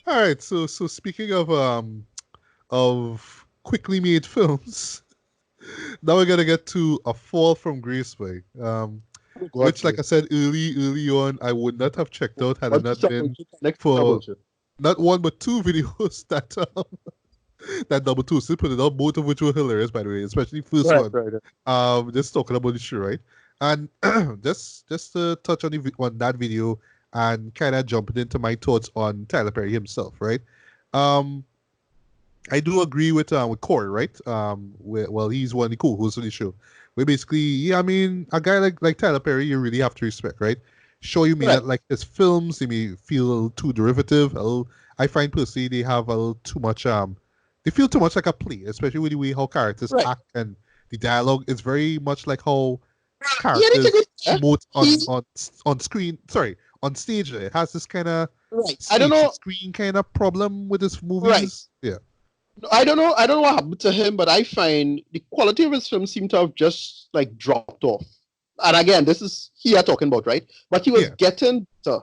All right. So speaking of quickly made films, now we're gonna get to A Fall from Grace Way. Oh, God, Which, like sake. I said early on, I would not have checked out had it What's not the been bullshit? Next for bullshit. not one but two videos that double two. So put it out, both of which were hilarious, by the way, especially first Right, one. right, right. Just talking about the show, right? And just to touch on on that video and kind of jumping into my thoughts on Tyler Perry himself, right? Um, I do agree with Corey, right? Well, he's one of the co-hosts of the show. We basically, yeah, I mean, a guy like Tyler Perry, you really have to respect, right? Sure, you may Right. not like his films; they may feel a little too derivative. I find personally they have a little too much. They feel too much like a play, especially with the way how characters Right. act and the dialogue is very much like how He had a characters good emote He on screen. Sorry, on stage. It has this kind of right. I don't stage to know. screen kind of problem with his Right. movies. Yeah. No, I don't know. I don't know what happened to him, but I find the quality of his film seemed to have just like dropped off. And again, this is here talking about, right? But he was Yeah. getting better.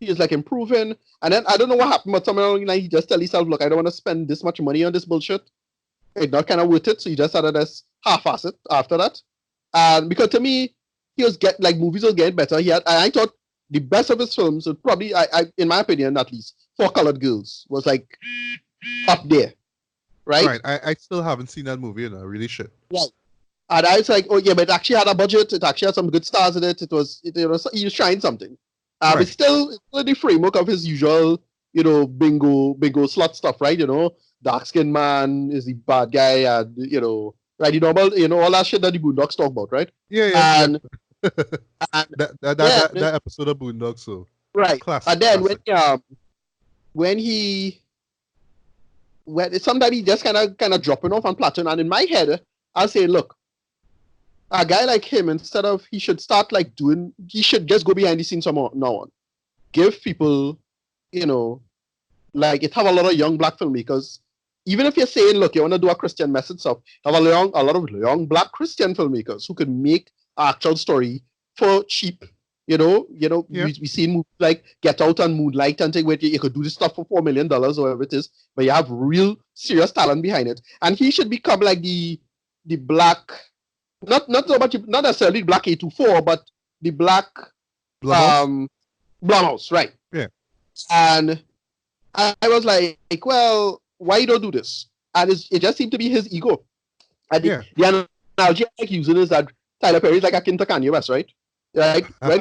He was like improving. And then I don't know what happened, but somewhere along the line, he just tell himself, look, I don't want to spend this much money on this bullshit. It's not kind of worth it. So he just started this half-ass it after that. And because to me, he was get like movies was getting better. I thought the best of his films would probably, in my opinion at least, Four Colored Girls was like up there, right? Right. I still haven't seen that movie, and I really should. Right. And I was like, oh yeah, but it actually had a budget. It actually had some good stars in it. He was trying something. It's Right. still in the framework of his usual, bingo slot stuff, right? Dark skinned man is the bad guy, and right, all that shit that the Boondocks talk about, right? Yeah, yeah, yeah. And and yeah, That episode of Boondocks, so right. classic, And then classic. when he when sometimes he just kind of dropping off on plateau, and in my head, I'll say, look, a guy like him, instead of he should start like he should just go behind the scenes from now on. Give people, you know, like it have a lot of young black filmmakers. Even if you're saying, look, you want to do a Christian message stuff, have a lot of young black Christian filmmakers who could make an actual story for cheap. Yeah, We seen movies like Get Out and Moonlight and things where you could do this stuff for $4 million or whatever it is, but you have real serious talent behind it. And he should become like the black, not so much, not necessarily black 824, but the black Blumhouse. um Blumhouse, right? Yeah, And I was like, well, why don't do this? And it just seemed to be his ego. And yeah. the analogy I like using is that Tyler Perry is like akin to Kanye West, right? Right? When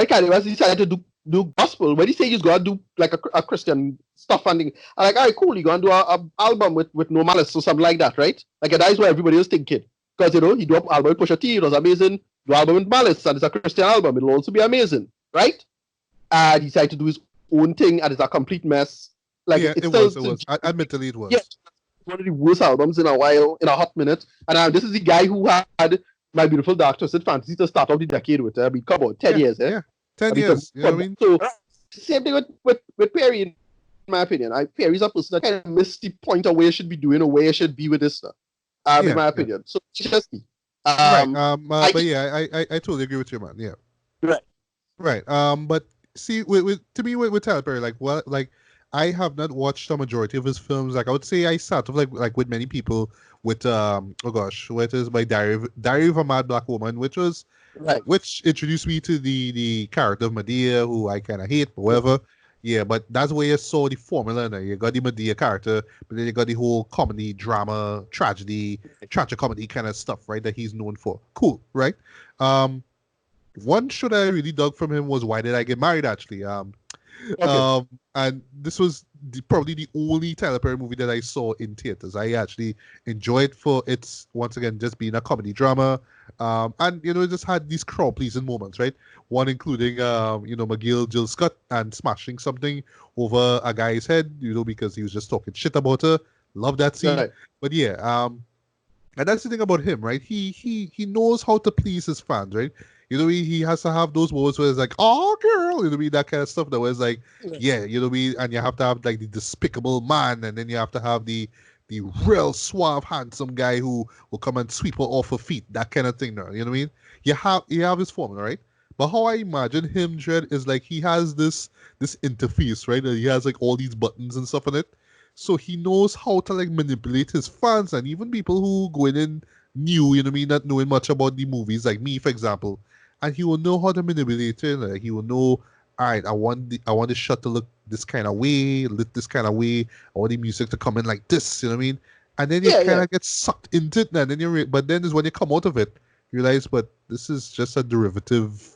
Kanye West decided to do gospel, when he say he's gonna do like a Christian stuff and I'm like, all right, cool, you're gonna do a album with no malice or something like that, right? Like that is what everybody was thinking. Because he do an album with Pusha T, it was amazing. Do an album with Malice, and it's a Christian album, it'll also be amazing, right? And he decided to do his own thing, and it's a complete mess. Like Yeah, it's it still, was. It was. Admittedly, it yeah, was. one of the worst albums in a while, in a hot minute. And this is the guy who had My Beautiful Dark Twisted Fantasy to start off the decade with. I mean, come on, 10 Yeah, years, eh? yeah. 10 And he took years. You know from what I that. mean? So same thing with Perry, in my opinion. Perry's a person that kind of missed the point of where you should be doing or where you should be with this stuff. In Yeah, my yeah. opinion. So it's just me. Right. I But yeah, I totally agree with you, man. Yeah. right. Right. But see, to me, with Tyler Perry, like, well, like, I have not watched a majority of his films. Like, I would say I start off like with many people with oh gosh, what is my Diary of a Mad Black Woman, Right. which introduced me to the character of Medea, who I kind of hate, but whatever. Yeah, but that's where you saw the formula. Now you got the Medea character, but then you got the whole comedy, drama, tragedy, tragic comedy kind of stuff, right? That he's known for. Cool, right? Um, one show that I really dug from him was Why Did I Get Married? Actually, Okay. and this was probably the only Tyler Perry movie that I saw in theaters. I actually enjoyed for its once again just being a comedy drama, and it just had these crowd pleasing moments, right? One including McGill Jill Scott and smashing something over a guy's head, because he was just talking shit about her. Love that scene, Right. but yeah, and that's the thing about him, right? He knows how to please his fans, right? He has to have those moments where it's like, oh girl, that kind of stuff that was like, yeah, and you have to have like the despicable man, and then you have to have the real suave, handsome guy who will come and sweep her off her feet, that kind of thing. Now, you know what I mean? You have his formula, right? But how I imagine him, Dread, is like he has this interface, right? And he has like all these buttons and stuff on it. So he knows how to like manipulate his fans and even people who go in and new, you know what I mean, not knowing much about the movies, like me, for example. And he will know how to manipulate it. Like he will know, all right, I want the shot to look this kind of way, lit this kind of way. I want the music to come in like this, you know what I mean? And then you Yeah, kind yeah. of get sucked into it, and then but then is when you come out of it, you realize, but this is just a derivative,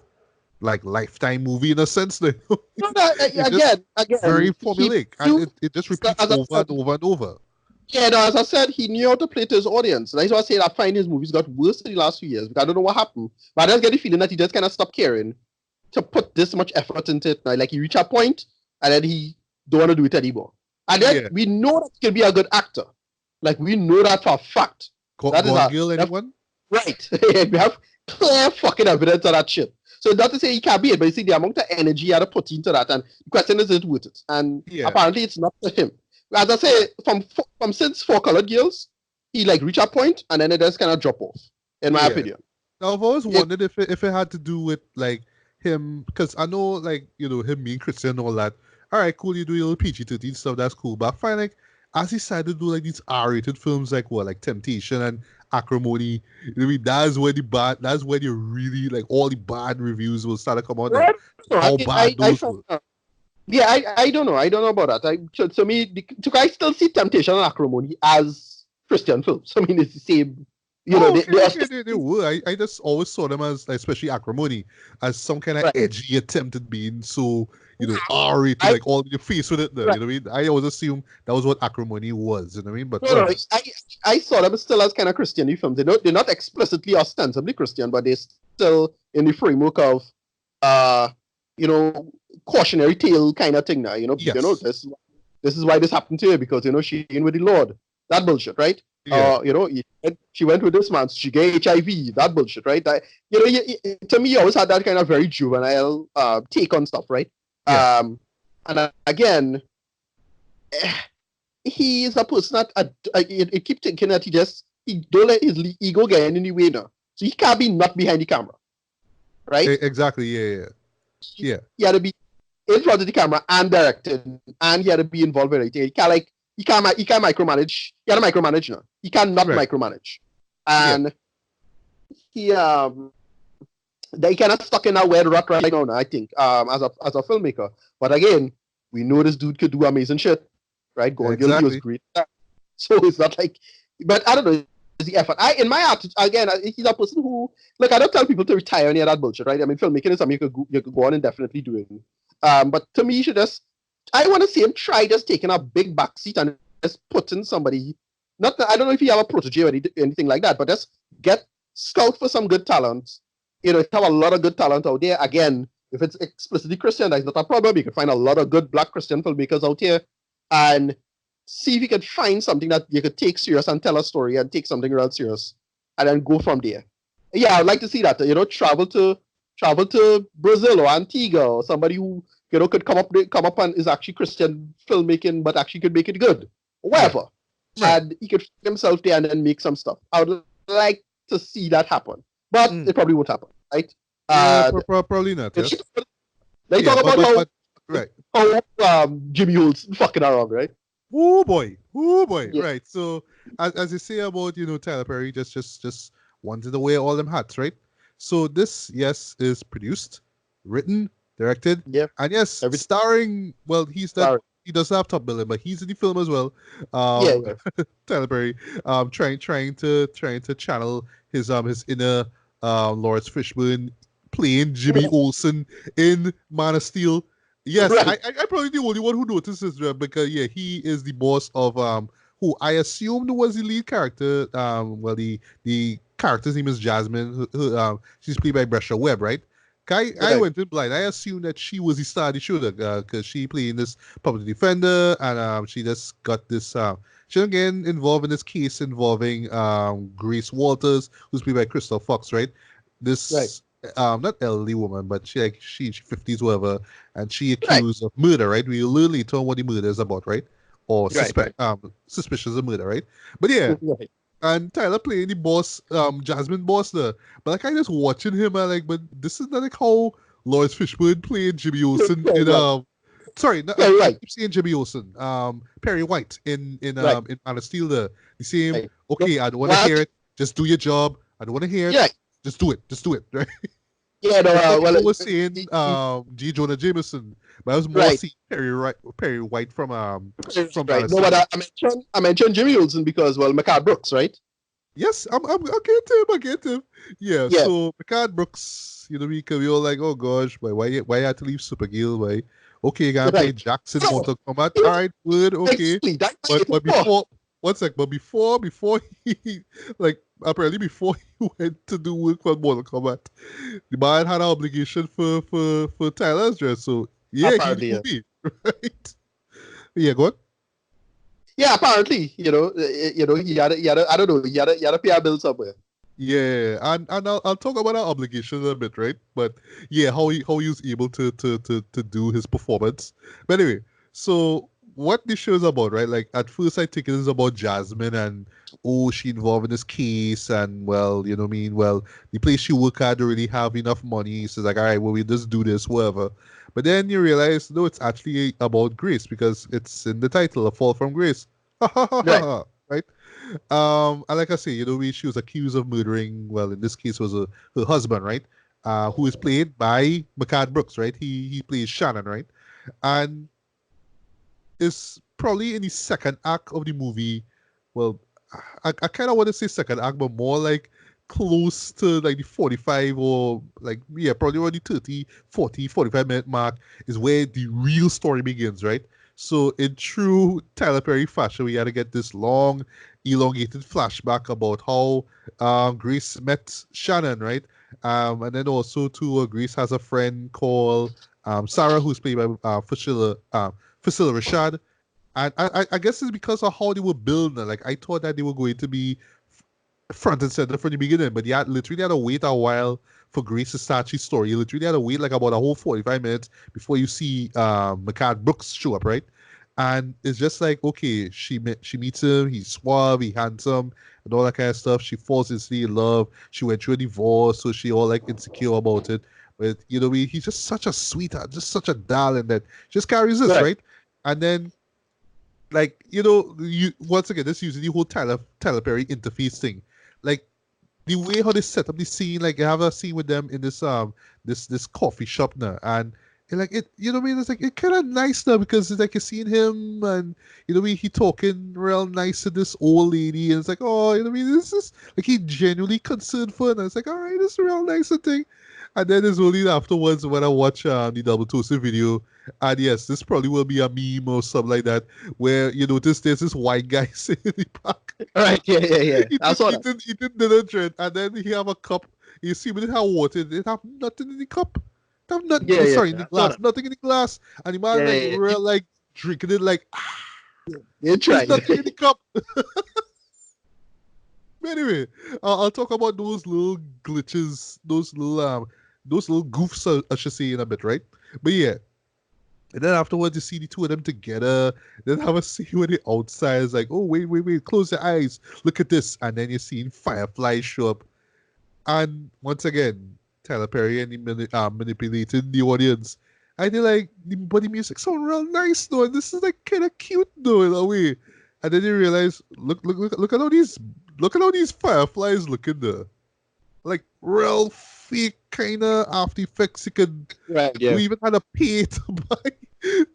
like Lifetime movie in a sense. Now. No, no, It's just very again, he formulaic, and knew, it just repeats as I over said, and over and over. yeah, no, as I said, he knew how to play to his audience. That's why I say I find his movies got worse in the last few years. Because I don't know what happened, but I just get the feeling that he just kind of stopped caring to put this much effort into it. Now, like he reached a point, and then he don't want to do it anymore. And then Yeah. we know that he can be a good actor. Like we know that for a fact. That is Gone a Girl, anyone? right. We have clear fucking evidence of that shit. So not to say he can't be it, but you see the amount of energy he had to put into that, and the question is it worth it? And Yeah. apparently it's not for him. As I say, from since Four Colored Girls, he like reach a point and then it just kind of drop off, in my Yeah. opinion. Now I've always It, wondered if it had to do with like him, because I know like him being Christian and all that. All right, cool. You do your little PG-13 stuff. That's cool. But I find like as he started to do like these R-rated films, like what, like Temptation and Acrimony. You know what I mean? That's where the bad. That's when you really like all the bad reviews will start to come out. Then well, no, how bad I those found, were. yeah, I don't know. I don't know about that. To me, I still see Temptation and Acrimony as Christian films. I mean, it's the same. Oh, They are okay, they were. I just always saw them as, like, especially Acrimony, as some kind of right. edgy attempt at being so, R-rated, I like all in your face with it. There, right. you know what I mean? I always assumed that was what Acrimony was. You know what I mean? But No, no, whatever. I saw them still as kind of Christian films. They're not explicitly ostensibly Christian, but they're still in the framework of, uh, you know, cautionary tale kind of thing. Now, Yes. this is why this happened to her because she in with the Lord. That bullshit, right? Yeah. She went with this man. She get HIV. That bullshit, right? To me, you always had that kind of very juvenile take on stuff, right? Yeah. Again. He is a person that it keep thinking that he don't let his ego get in the way now. So he can't be not behind the camera, right? Exactly. Yeah. Yeah. He had to be in front of the camera and directing, and he had to be involved in it. He can't micromanage. He had to micromanage now. He cannot Right. micromanage, Yeah. and they kind of stuck in that weird rut right now. I think as a filmmaker, but again, we know this dude could do amazing shit. Right, Gone Girl, he was Exactly. great. So it's not like, but I don't know, it's the effort. In my art, again, he's a person who, look, I don't tell people to retire any of that bullshit, right? I mean, filmmaking is something you could go on and definitely do it. But to me, you should I want to see him try just taking a big backseat and just putting somebody, I don't know if you have a protege or anything like that, but just scout for some good talent. If you have a lot of good talent out there, again, if it's explicitly Christian, that's not a problem. You can find a lot of good black Christian filmmakers out here and see if you could find something that you could take serious and tell a story and take something real serious and then go from there. Yeah, I'd like to see that. Travel to Brazil or Antigua or somebody who could come up and is actually Christian filmmaking but actually could make it good. Whatever. Right. And he could find himself there and then make some stuff. I would like to see that happen. But it probably won't happen, right? Yeah, probably not. Yes. They talk about but right. how Jimmy Holt's fucking around, right? Oh boy. Yeah. Right. So as you say about Tyler Perry just wanted to wear all them hats, right? So this, yes, is produced, written, directed, Yeah. and yes, Everything. Starring. Well, he doesn't have top billing, but he's in the film as well. Yeah. Tyler Perry, trying to channel his inner Lawrence Fishburne playing Jimmy Olsen in Man of Steel. Yes, Right. I probably the only one who notices because he is the boss of who I assumed was the lead character. Well, the character's name is Jasmine. She's played by Brescia Webb, right? I went in blind. I assumed that she was the star of the show because she played this public defender, and she just got this. She didn't get involved in this case involving Grace Walters, who's played by Crystal Fox, right? This not elderly woman, but she 50s, whatever, and she accused of murder, right? We will learn later on what the murder is about, right? Or suspicious of murder, right? But yeah, And Tyler playing the boss, Jasmine boss there. But like I just watching him, I like, but this is not like how Lawrence Fishburne played Jimmy Olsen Perry in White. sorry, no, Perry I White. keep saying Jimmy Olsen, Perry White Right. in Man of Steel there. The same, Right. okay, I don't want to hear What? it. Just do your job. I don't want to hear it. Yeah. Just do it, right? Yeah. No, And some well, people were saying he- G. Jonah Jameson, but I was more right. seeing Perry White from Man Right. of No, but Steel. I mentioned Jimmy Olsen because well, McCart Brooks, right? Yes, I get him. Yeah, Yeah. so McCann Brooks, we all like, oh gosh, why you had to leave Supergirl? Why? Okay, you gotta play Right. Jackson No, Mortal Kombat. All right, good, okay. exactly. That's what But it's but for. before one sec, but before he like apparently before he went to do work for Mortal Kombat, the man had an obligation for Tyler's dress. So yeah, he Apparently, knew yeah. me, right? Yeah, go on. Yeah, apparently, I don't know, he had a pay a bill somewhere. Yeah, and I'll talk about our obligations a bit, right? But yeah, how he was able to do his performance. But anyway, so what this show is about, right? Like at first I think it is about Jasmine and oh she involved in this case and well, you know what I mean? Well, the place she work at don't really have enough money. So it's like, all right, well we just do this, whatever. But then you realize no, it's actually about Grace because it's in the title, A Fall from Grace. Right. Right? And like I say, she was accused of murdering. Well, in this case, was her husband, right? Who is played by McCann Brooks, right? He plays Shannon, right? And is probably in the second act of the movie. Well, I kind of want to say second act, but more like close to like the 45 or like yeah probably around the 30 40 45 minute mark is where the real story begins, right? So in true Tyler Perry fashion we had to get this long elongated flashback about how Grace met Shannon, right? And then also too Grace has a friend called Sarah who's played by Priscilla Rashad, and I guess it's because of how they were building. Like I thought that they were going to be front and center from the beginning, but you literally had to wait a while for Grace to start his story. You literally had to wait like about a whole 45 minutes before you see McCart Brooks show up, right? And it's just like, okay, she meets him, he's suave, he's handsome, and all that kind of stuff. She falls instantly in love. She went through a divorce, so she all like insecure about it. But he's just such a sweetheart, just such a darling that just carries this, Right. right? And then like you once again this using the whole Tyler Perry interface thing, like the way how they set up the scene, like you have a scene with them in this coffee shop now, and like it, you know what I mean? It's like it kind of nice now because it's like you're seeing him, and you know what I mean, he talking real nice to this old lady, and it's like, oh, you know what I mean? This is like he genuinely concerned for her, and it's like, all right, this is real nice and thing. And then it's only afterwards when I watch the double toasted video, and yes, this probably will be a meme or something like that, where you notice there's this white guy sitting in the park. Right. Yeah. Yeah. Yeah. I Eating, saw that. eating, eating dinner drink, and then he have a cup. You see, when it have water, it have nothing in the cup. It have nothing. Yeah. Yeah. Sorry, in the I saw glass, that. nothing in the glass. And the man Yeah. like Yeah. real like drinking it like You there's tried. nothing in the cup. Anyway, I'll talk about those little glitches, those little goofs, I should say, in a bit, right? But yeah, and then afterwards, you see the two of them together. Then have a scene where the outside is like, oh, wait, close your eyes. Look at this. And then you're seeing fireflies show up. And once again, Tyler Perry and he manipulating the audience. And they're like, but the music sound real nice though. And this is like kind of cute though in a way. And then you realize, look at all these fireflies looking there. Like real fake kind of After Effects you could Right. you Yeah. even had to pay to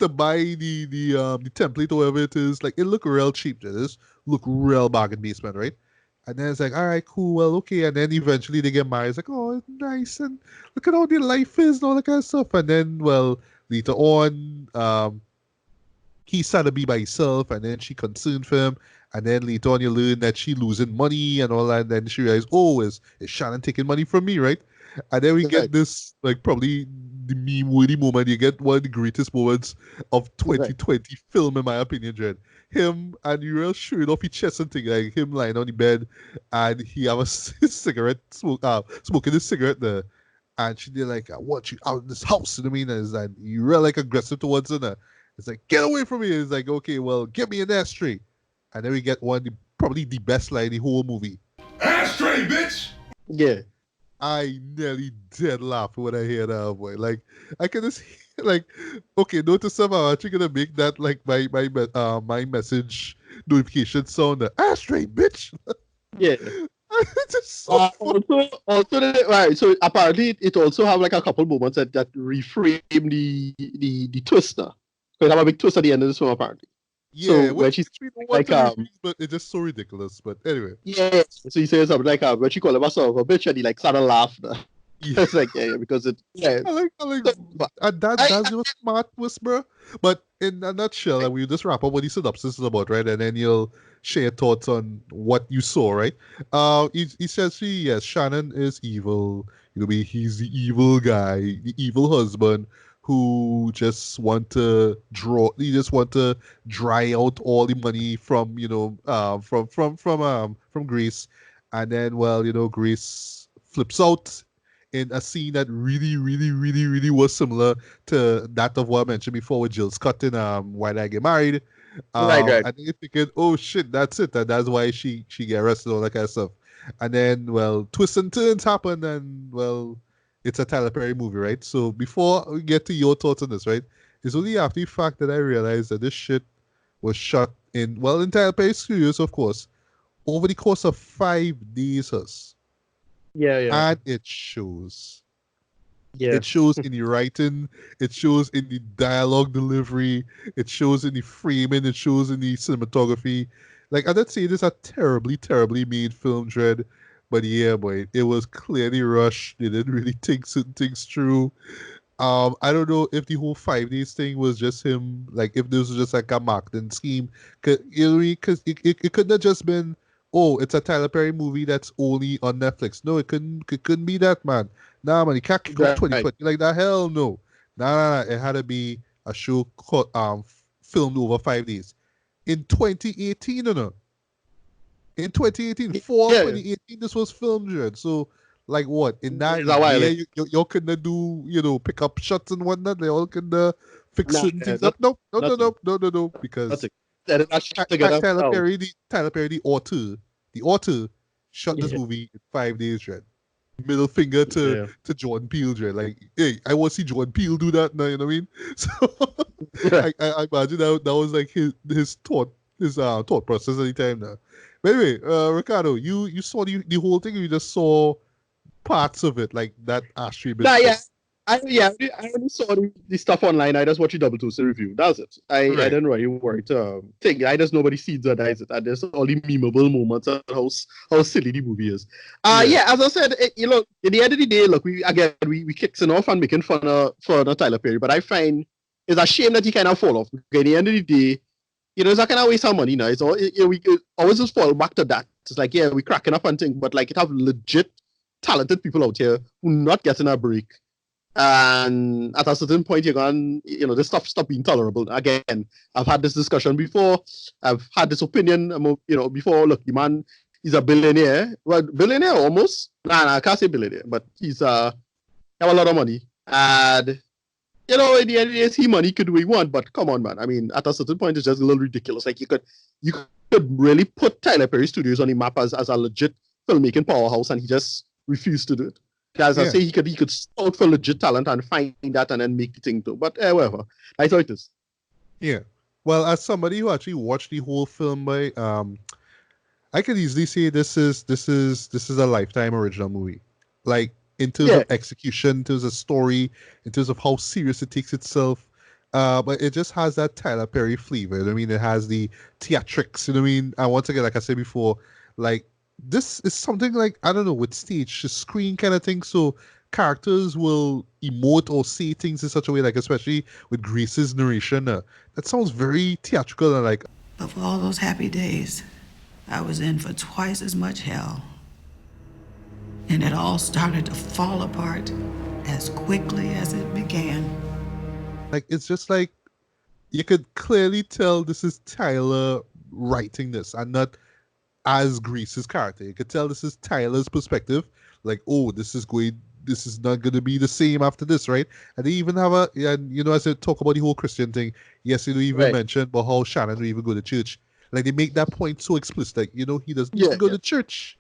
buy the template or whatever it is. Like it look real cheap. This look real bargain basement, right? And then it's like, all right, cool, well, okay. And then eventually they get married. It's like, oh, it's nice, and look at how their life is and all that kind of stuff. And then, well, later on, he started to be by himself, and then she concerned for him. And then later on, you learn that she losing money and all that. And then she realized, oh, is Shannon taking money from me, right? And then we Right. get this, like, probably the meme worthy moment. You get one of the greatest moments of Right. 2020 film, in my opinion, Jed. Him and Uriel showing off his chest and thing, like him lying on the bed, and he have a cigarette, smoking his cigarette there. And she did like, I want you out of this house. You know what I mean? And it's like, you real like aggressive towards her. It's like, get away from me. It's like, okay, well, get me an ashtray. And then we get one of the probably the best line in the whole movie. Ashtray, bitch! Yeah. I nearly dead laugh when I hear that, boy. Like, I can just like, okay, notice somehow I'm actually gonna make that like my message notification sound. Ashtray, bitch. Yeah. It's just so funny. Right. So apparently, it also have like a couple moments that reframe the twist now. Because have a big twist at the end of this film apparently. So Yeah, when which, she's which we don't want like to refuse, but it's just so ridiculous. But anyway, yeah, so he says something like when she called him a son of a bitch and he like started laughing. yeah. It's like yeah, because it yeah. I like, So, but and that's your smart whisper. But in a nutshell, and we just wrap up what the synopsis is about, right? And then you'll share your thoughts on what you saw, right? He says, yes, Shannon is evil. He's the evil guy, the evil husband who just want to he just want to dry out all the money from, from Greece, and then, well, Greece flips out in a scene that really, really, really, really was similar to that of what I mentioned before with Jill Scott in Why Did I Get Married. right. And then you're thinking, oh shit, that's it. And that's why she get arrested, all that kind of stuff. And then, well, twists and turns happen, and, well, it's a Tyler Perry movie, right? So before we get to your thoughts on this, right, it's only after the fact that I realized that this shit was shot in Tyler Perry Studios, of course, over the course of 5 days. Yeah. And it shows. Yeah. It shows in the writing, it shows in the dialogue delivery, it shows in the framing, it shows in the cinematography. Like, I did say this is a terribly, terribly made film, Dread, but yeah, boy, it was clearly rushed. They didn't really think certain things through. I don't know if the whole 5 days thing was just him, like if this was just like a marketing scheme. Cause, because it couldn't have just been, oh, it's a Tyler Perry movie that's only on Netflix. No, it couldn't be that, man. Nah, man, you can't kick off Right. 2020 like that. Hell no. Nah. It had to be a show filmed over 5 days. In 2018, no. In 2018, fall Yeah. 2018, this was filmed, Jared. So, like, what? In that It's a while. year, you couldn't do, pick up shots and whatnot. They all can fix Nah, certain things not, up. Nope, nothing. no, because Nothing. That is not shit together. Tyler Oh. Perry, the author shot this Yeah. movie in 5 days, Jared. Middle finger Yeah. to Jordan Peele, Jared. Like, hey, I want to see Jordan Peele do that now. You know what I mean? So, I imagine that was like his thought process at the time now. But anyway, Ricardo, you saw the whole thing, or you just saw parts of it, like that ashtray bitch Nah, yeah. stuff? I only saw the stuff online. I just watched the Double Tuesday review. That's it. I Right. didn't really worry to think. I just nobody sees or dies it. And there's all the memeable moments and how silly the movie is. Yeah. As I said, look, at the end of the day, look, we kicking off and making fun of Tyler Perry, but I find it's a shame that he kind of fall off. Because at the end of the day, it's not kind of waste our money now. It's all we always just fall back to that. It's like, yeah, we cracking up and things, but like it have legit talented people out here who not getting a break. And at a certain point, you're going, this stuff stop being tolerable. Again, I've had this discussion before. I've had this opinion, before. Look, the man, he's a billionaire. Well, billionaire almost. Nah, I can't say billionaire, but he's have a lot of money. And, in the end of the day, he money could do what he want, but come on, man. I mean, at a certain point, it's just a little ridiculous. Like, you could really put Tyler Perry Studios on the map as a legit filmmaking powerhouse, and he just refused to do it. As I say, he could scout for legit talent and find that and then make the thing too. But whatever. I thought it is. Yeah. Well, as somebody who actually watched the whole film, I could easily say this is a Lifetime original movie. Like, in terms of execution, in terms of story, in terms of how serious it takes itself. But it just has that Tyler Perry flavor. You know what I mean? It has the theatrics. You know what I mean? And once again, like I said before, like, this is something like, I don't know, with stage, the screen kind of thing. So characters will emote or say things in such a way, like especially with Grace's narration. That sounds very theatrical and like. But for all those happy days, I was in for twice as much hell. And it all started to fall apart as quickly as it began. Like, it's just like, you could clearly tell this is Tyler writing this and not as Grease's character. You could tell this is Tyler's perspective. Like, oh, this is not going to be the same after this, right? And they even have as I talk about the whole Christian thing, yes, you even mentioned about how Shannon will even go to church. Like they make that point so explicit. Like, he doesn't Yeah, go yeah. to church.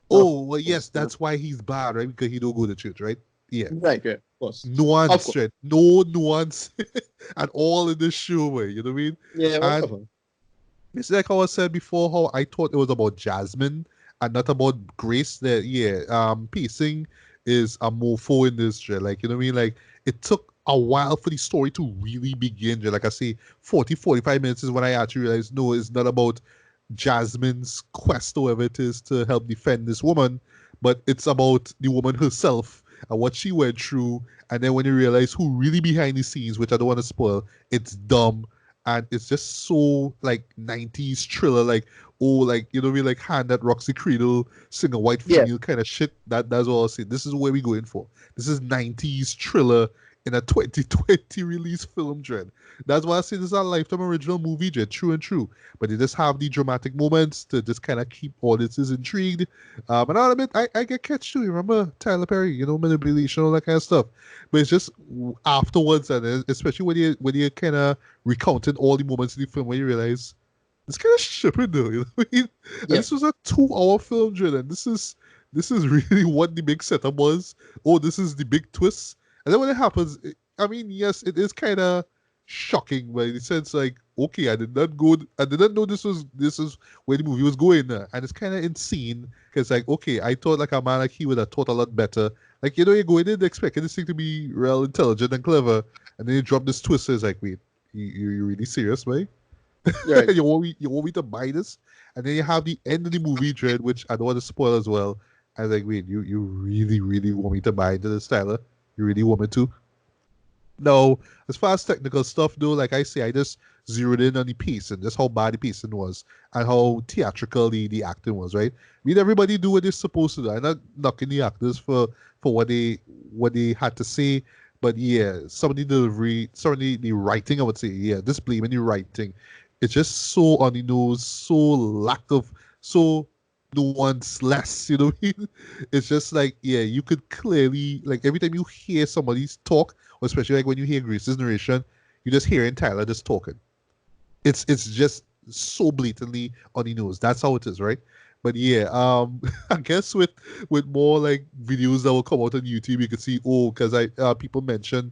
Of Oh, well, yes, course. that's why he's bad, right? Because he don't go to church, right? Yeah. Right, yeah, of course. Of Nuance, course. right? No nuance at all in this show, way. You know what I mean? Yeah, And whatever. it's like how I said before, how I thought it was about Jasmine and not about Grace. That pacing is a mofo in this show. Like, you know what I mean? Like it took a while for the story to really begin. Like I say, 40, 45 minutes is when I actually realized no, it's not about Jasmine's quest or whatever it is to help defend this woman, but it's about the woman herself and what she went through. And then when you realize who really behind the scenes, which I don't want to spoil, it's dumb and it's just so like 90s thriller, like like we like hand that Roxy Creedle sing a white Yeah. female kind of shit. That's all I'll say. This is where we going for. This is 90s thriller in a 2020 release film, Dread. That's why I say this is a lifetime original movie, Dread. True and true. But they just have the dramatic moments to just kind of keep audiences intrigued. And I'll admit, I get catch too. You remember Tyler Perry, manipulation, all that kind of stuff. But it's just afterwards, and especially when you kind of recounting all the moments in the film, where you realize it's kind of shipping though. You know what I mean? And Yeah. this was a 2-hour film, Dread, and this is really what the big setup was. Oh, this is the big twist. And then when it happens, I mean, yes, it is kind of shocking, but in the sense like, okay, I did not know this is where the movie was going, and it's kind of insane because like, okay, I thought like a man like he would have thought a lot better. Like you're going in expecting this thing to be real intelligent and clever, and then you drop this twist. It's like, wait, you really serious, man? Right. you want me to buy this? And then you have the end of the movie, Dread, which I don't want to spoil as well. I was like, wait, you really, really want me to buy into this, Tyler? You really want me to? No, as far as technical stuff, though, like I say, I just zeroed in on the pacing, just how bad the pacing was, and how theatrical the acting was, right? I mean, everybody do what they're supposed to do. I'm not knocking the actors for what they had to say, but yeah, some of the delivery, some of the writing, I would say, yeah, this blaming the writing, it's just so on the nose, so lack of, so nuance less, you know what I mean? It's just like, yeah, you could clearly, like, every time you hear somebody's talk, or especially like when you hear Grace's narration, you're just hearing Tyler just talking. It's just so blatantly on the nose. That's how it is, right? But yeah, I guess with more like videos that will come out on YouTube, you can see because I people mention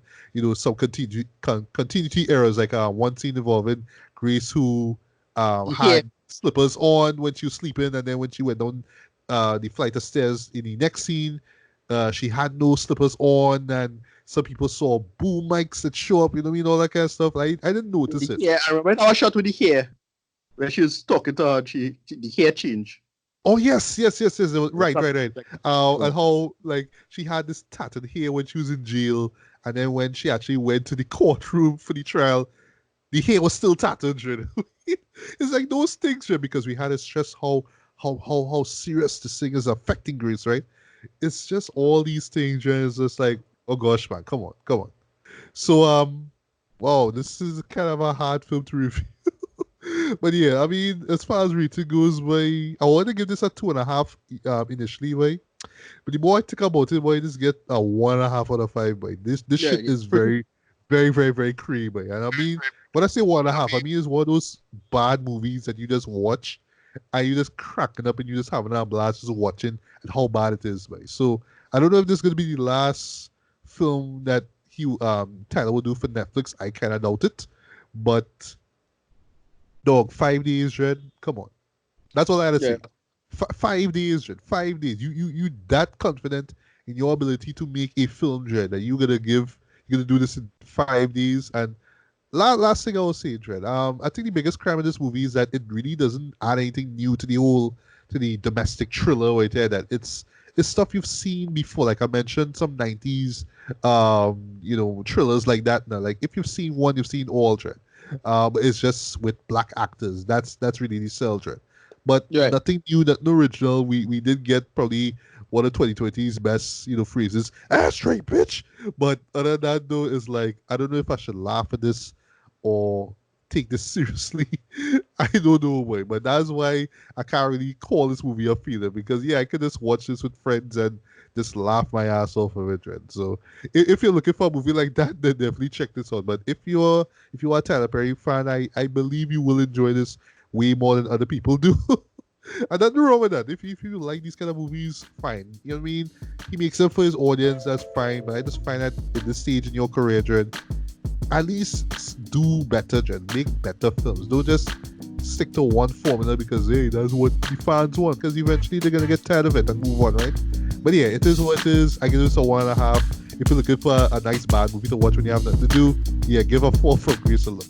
some continuity errors like one scene involving Grace who Yeah. had slippers on when she was sleeping, and then when she went down the flight of stairs in the next scene, she had no slippers on, and some people saw boom mics that show up, all that kind of stuff. I didn't notice it. Yeah, I remember our shot with the hair when she was talking to her. The hair change. Oh yes. Right. Like, And how like she had this tatted hair when she was in jail, and then when she actually went to the courtroom for the trial, the hair was still tattered. It's like those things, right? Because we had to stress how serious this thing is affecting Grace, right? It's just all these things, and it's just like, oh gosh, man, come on. So wow, this is kind of a hard film to review. But yeah, I mean, as far as rating goes, boy, I want to give this a 2.5 initially, boy. But the more I think about it, boy, I just get a 1.5 out of 5, boy. This yeah, shit is very, very, very, very creepy, boy. And I mean, when I say 1.5, I mean it's one of those bad movies that you just watch and you just cracking up and you just having a blast just watching and how bad it is, boy. So I don't know if this is gonna be the last film that Tyler will do for Netflix. I kind of doubt it, but dog, 5 days, Red. Come on, that's all I gotta yeah, say. 5 days, Red. 5 days. You that confident in your ability to make a film, Red, that you're gonna do this in 5 days. And last thing I will say, Dread. I think the biggest crime in this movie is that it really doesn't add anything new to the domestic thriller right there. That it's stuff you've seen before. Like I mentioned, some 90s thrillers like that. Now, like if you've seen one, you've seen all, Dread. It's just with black actors. That's really the sell, Dread. But yeah. nothing new, nothing original. We did get probably one of 2020's best, phrases. Ah, straight bitch. But other than that, though, is like I don't know if I should laugh at this or take this seriously. I don't know, boy. But that's why I can't really call this movie a feeler because yeah, I could just watch this with friends and just laugh my ass off of it, right? So if you're looking for a movie like that, then definitely check this out. But if you are a Tyler Perry fan, I believe you will enjoy this way more than other people do. And nothing wrong with that. If you like these kind of movies, fine. You know what I mean? He makes them for his audience, that's fine. But I just find that in this stage in your career, Dren, at least do better, Dren. Make better films. Don't just stick to one formula because, hey, that's what the fans want. Because eventually they're going to get tired of it and move on, right? But yeah, it is what it is. I give this a 1.5. If you're looking for a nice bad movie to watch when you have nothing to do, yeah, give a 4 from Grace a look.